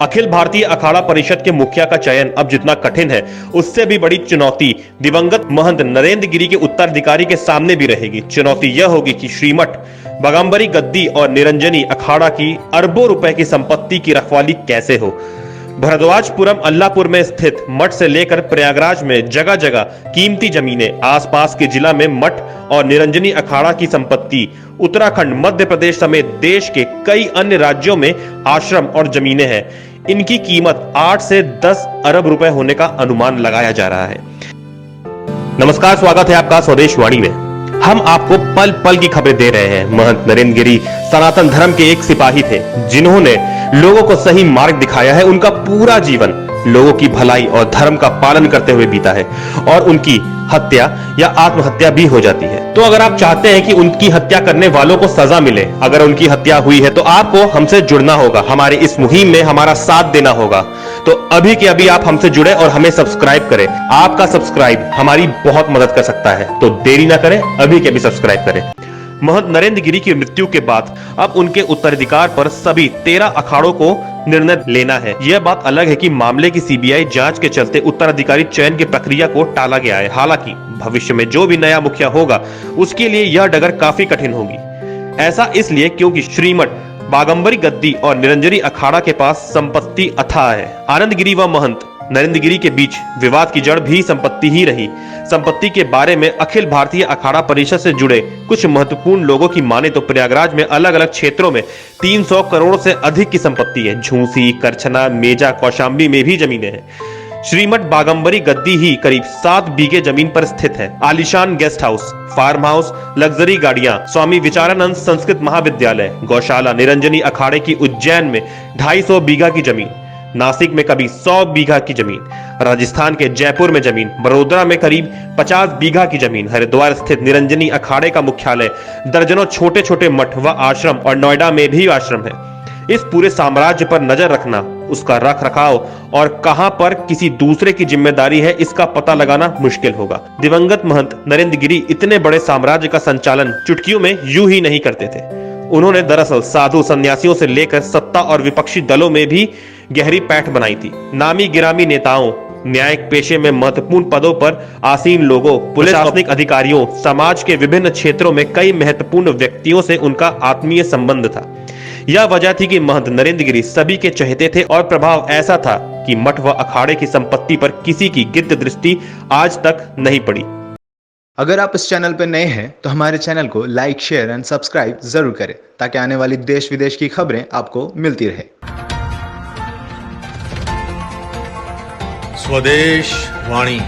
अखिल भारतीय अखाड़ा परिषद के मुखिया का चयन अब जितना कठिन है, उससे भी बड़ी चुनौती दिवंगत महंत नरेंद्र गिरी के उत्तराधिकारी के सामने भी रहेगी। चुनौती यह होगी कि श्रीमठ बागंबरी गद्दी और निरंजनी अखाड़ा की अरबों रुपए की संपत्ति की रखवाली कैसे हो। भरद्वाजपुरम अल्लाहपुर में स्थित मठ से लेकर प्रयागराज में जगह जगह कीमती जमीनें, आसपास के जिला में मठ और निरंजनी अखाड़ा की संपत्ति, उत्तराखंड, मध्य प्रदेश समेत देश के कई अन्य राज्यों में आश्रम और जमीनें हैं। इनकी कीमत 8 से 10 अरब रुपए होने का अनुमान लगाया जा रहा है। नमस्कार, स्वागत है आपका स्वदेश वाणी में। हम आपको पल पल की खबरें दे रहे हैं। महंत नरेंद्र गिरी सनातन धर्म के एक सिपाही थे, जिन्होंने लोगों को सही मार्ग दिखाया है। उनका पूरा जीवन लोगों की भलाई और धर्म का पालन करते हुए बीता है और उनकी हत्या या आत्महत्या भी हो जाती है। तो अगर आप चाहते हैं कि उनकी हत्या करने वालों को सजा मिले, अगर उनकी हत्या हुई है, तो आपको हमसे जुड़ना होगा, हमारे इस मुहिम में हमारा साथ देना होगा। तो अभी के अभी आप हमसे जुड़े और हमें सब्सक्राइब करें। आपका सब्सक्राइब हमारी बहुत मदद कर सकता है, तो देरी ना करें, अभी के अभी सब्सक्राइब करें। महंत नरेंद्र गिरी की मृत्यु के बाद अब उनके उत्तराधिकार पर सभी 13 अखाड़ों को निर्णय लेना है। यह बात अलग है कि मामले की सीबीआई जांच के चलते उत्तराधिकारी चयन की प्रक्रिया को टाला गया है। हालांकि भविष्य में जो भी नया मुखिया होगा, उसके लिए यह डगर काफी कठिन होगी। ऐसा इसलिए क्योंकि श्रीमठ बागंबरी गद्दी और निरंजनी अखाड़ा के पास संपत्ति अथाह है। आनंद गिरी व महंत नरेंद्र गिरी के बीच विवाद की जड़ भी संपत्ति ही रही। संपत्ति के बारे में अखिल भारतीय अखाड़ा परिषद से जुड़े कुछ महत्वपूर्ण लोगों की माने तो प्रयागराज में अलग अलग क्षेत्रों में 300 करोड़ से अधिक की संपत्ति है। झूसी, करछना, मेजा, कौशाम्बी में भी जमीनें हैं। श्रीमठ बागंबरी गद्दी ही करीब 7 बीघे जमीन पर स्थित है। आलीशान guest house, farm house, luxury गाड़ियां, स्वामी विचारानंद संस्कृत महाविद्यालय, गौशाला, निरंजनी अखाड़े की उज्जैन में 250 बीघा की जमीन, नासिक में करीब 100 बीघा की जमीन, राजस्थान के जयपुर में जमीन, बड़ोदरा में करीब 50 बीघा की जमीन, हरिद्वार स्थित निरंजनी अखाड़े का मुख्यालय, दर्जनों छोटे छोटे मठ व आश्रम और नोएडा में भी आश्रम है। इस पूरे साम्राज्य पर नजर रखना, उसका रख रखाव और कहां पर किसी दूसरे की जिम्मेदारी है, इसका पता लगाना मुश्किल होगा। दिवंगत महंत नरेंद्र गिरी इतने बड़े साम्राज्य का संचालन चुटकियों में यूं ही नहीं करते थे। उन्होंने दरअसल साधु संन्यासियों से लेकर सत्ता और विपक्षी दलों में भी गहरी पैठ बनाई थी। नामी गिरामी नेताओं, न्यायिक पेशे में महत्वपूर्ण पदों पर आसीन लोगों, पुलिस प्रशासनिक अधिकारियों, समाज के विभिन्न क्षेत्रों में कई महत्वपूर्ण व्यक्तियों से उनका आत्मीय संबंध था। यह वजह थी कि महंत नरेंद्र गिरी सभी के चहेते थे और प्रभाव ऐसा था कि मठ व अखाड़े की संपत्ति पर किसी की गिद्ध दृष्टि आज तक नहीं पड़ी। अगर आप इस चैनल पर नए हैं तो हमारे चैनल को लाइक, शेयर एंड सब्सक्राइब जरूर करें, ताकि आने वाली देश विदेश की खबरें आपको मिलती रहे। स्वदेश वाणी।